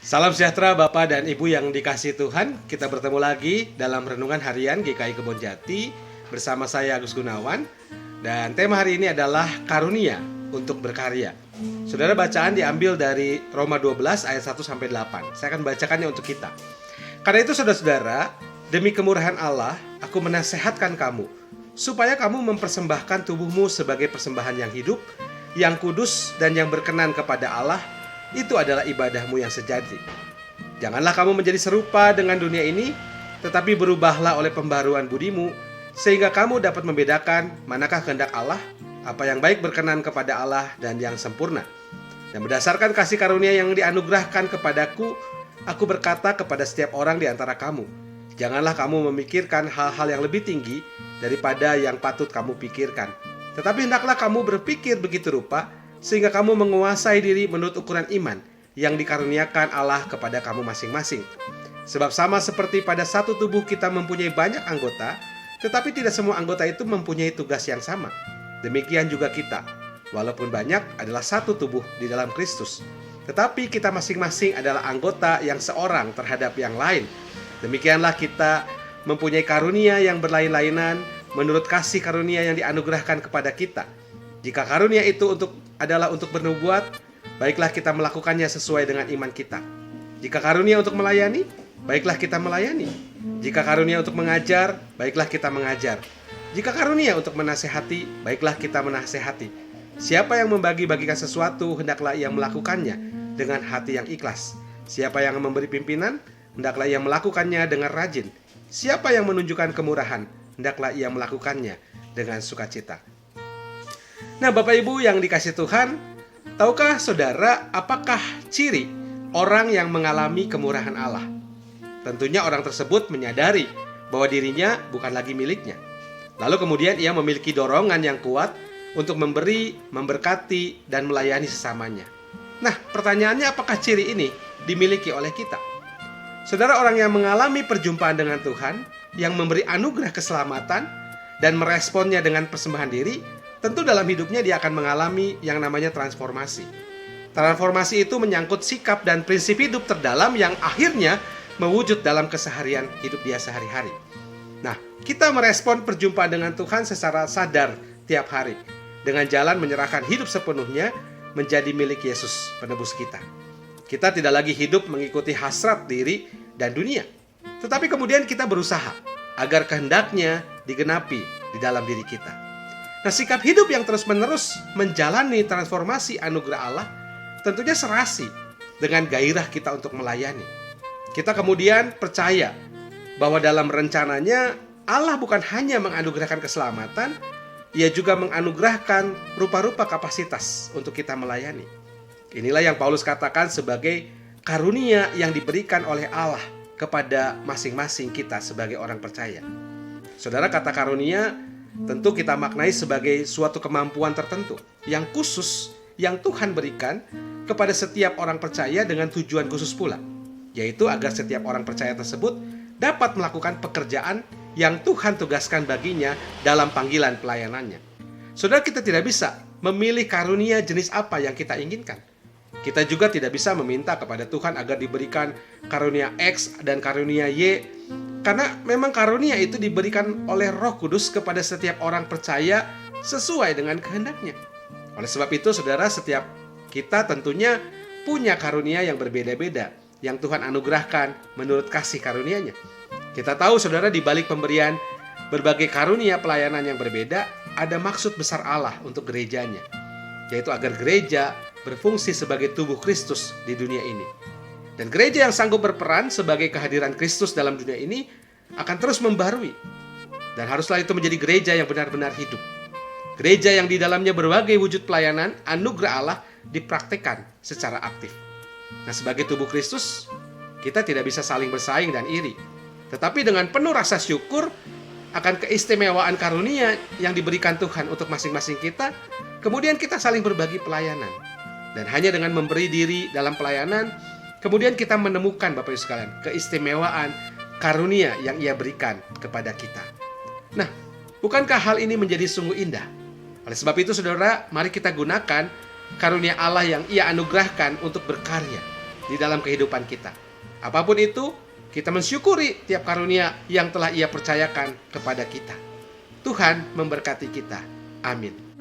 Salam sejahtera Bapak dan Ibu yang dikasihi Tuhan. Kita bertemu lagi dalam Renungan Harian GKI Kebonjati bersama saya Agus Gunawan. Dan tema hari ini adalah karunia untuk berkarya. Saudara, bacaan diambil dari Roma 12 ayat 1-8. Saya akan bacakannya untuk kita. Karena itu saudara-saudara, demi kemurahan Allah, aku menasehatkan kamu supaya kamu mempersembahkan tubuhmu sebagai persembahan yang hidup, yang kudus dan yang berkenan kepada Allah. Itu adalah ibadahmu yang sejati. Janganlah kamu menjadi serupa dengan dunia ini, tetapi berubahlah oleh pembaharuan budimu, sehingga kamu dapat membedakan manakah kehendak Allah, apa yang baik berkenan kepada Allah dan yang sempurna. Dan berdasarkan kasih karunia yang dianugerahkan kepadaku, aku berkata kepada setiap orang di antara kamu, janganlah kamu memikirkan hal-hal yang lebih tinggi daripada yang patut kamu pikirkan. Tetapi hendaklah kamu berpikir begitu rupa, sehingga kamu menguasai diri menurut ukuran iman yang dikaruniakan Allah kepada kamu masing-masing. Sebab sama seperti pada satu tubuh kita mempunyai banyak anggota, tetapi tidak semua anggota itu mempunyai tugas yang sama. Demikian juga kita, walaupun banyak adalah satu tubuh di dalam Kristus, tetapi kita masing-masing adalah anggota yang seorang terhadap yang lain. Demikianlah kita mempunyai karunia yang berlain-lainan menurut kasih karunia yang dianugerahkan kepada kita. Jika karunia itu adalah untuk bernubuat, baiklah kita melakukannya sesuai dengan iman kita. Jika karunia untuk melayani, baiklah kita melayani. Jika karunia untuk mengajar, baiklah kita mengajar. Jika karunia untuk menasehati, baiklah kita menasehati. Siapa yang membagi-bagikan sesuatu, hendaklah ia melakukannya dengan hati yang ikhlas. Siapa yang memberi pimpinan, hendaklah ia melakukannya dengan rajin. Siapa yang menunjukkan kemurahan, hendaklah ia melakukannya dengan sukacita. Nah, Bapak Ibu yang dikasihi Tuhan, tahukah saudara apakah ciri orang yang mengalami kemurahan Allah? Tentunya orang tersebut menyadari bahwa dirinya bukan lagi miliknya. Lalu kemudian ia memiliki dorongan yang kuat untuk memberi, memberkati, dan melayani sesamanya. Nah, pertanyaannya apakah ciri ini dimiliki oleh kita? Saudara, orang yang mengalami perjumpaan dengan Tuhan, yang memberi anugerah keselamatan, dan meresponnya dengan persembahan diri, tentu dalam hidupnya dia akan mengalami yang namanya transformasi. Transformasi itu menyangkut sikap dan prinsip hidup terdalam yang akhirnya mewujud dalam keseharian hidup dia sehari-hari. Nah, kita merespon perjumpaan dengan Tuhan secara sadar tiap hari, dengan jalan menyerahkan hidup sepenuhnya menjadi milik Yesus, penebus kita. Kita tidak lagi hidup mengikuti hasrat diri dan dunia, tetapi kemudian kita berusaha agar kehendaknya digenapi di dalam diri kita. Nah, sikap hidup yang terus-menerus menjalani transformasi anugerah Allah tentunya serasi dengan gairah kita untuk melayani. Kita kemudian percaya bahwa dalam rencananya Allah bukan hanya menganugerahkan keselamatan, Ia juga menganugerahkan rupa-rupa kapasitas untuk kita melayani. Inilah yang Paulus katakan sebagai karunia yang diberikan oleh Allah kepada masing-masing kita sebagai orang percaya. Saudara, kata karunia tentu kita maknai sebagai suatu kemampuan tertentu yang khusus yang Tuhan berikan kepada setiap orang percaya dengan tujuan khusus pula, yaitu agar setiap orang percaya tersebut dapat melakukan pekerjaan yang Tuhan tugaskan baginya dalam panggilan pelayanannya. Saudara, kita tidak bisa memilih karunia jenis apa yang kita inginkan. Kita juga tidak bisa meminta kepada Tuhan agar diberikan karunia X dan karunia Y, karena memang karunia itu diberikan oleh Roh Kudus kepada setiap orang percaya sesuai dengan kehendaknya. Oleh sebab itu, saudara, setiap kita tentunya punya karunia yang berbeda-beda yang Tuhan anugerahkan menurut kasih karunia-Nya. Kita tahu, saudara, di balik pemberian berbagai karunia pelayanan yang berbeda, ada maksud besar Allah untuk gerejanya, yaitu agar gereja berfungsi sebagai tubuh Kristus di dunia ini. Dan gereja yang sanggup berperan sebagai kehadiran Kristus dalam dunia ini akan terus membarui. Dan haruslah itu menjadi gereja yang benar-benar hidup. Gereja yang di dalamnya berbagai wujud pelayanan, anugerah Allah dipraktekkan secara aktif. Nah, sebagai tubuh Kristus, kita tidak bisa saling bersaing dan iri. Tetapi dengan penuh rasa syukur akan keistimewaan karunia yang diberikan Tuhan untuk masing-masing kita, kemudian kita saling berbagi pelayanan. Dan hanya dengan memberi diri dalam pelayanan, kemudian kita menemukan, Bapak Ibu sekalian, keistimewaan karunia yang Ia berikan kepada kita. Nah, bukankah hal ini menjadi sungguh indah? Oleh sebab itu, saudara, mari kita gunakan karunia Allah yang Ia anugerahkan untuk berkarya. di dalam kehidupan kita. Apapun itu, kita mensyukuri tiap karunia yang telah Ia percayakan kepada kita. Tuhan memberkati kita. Amin.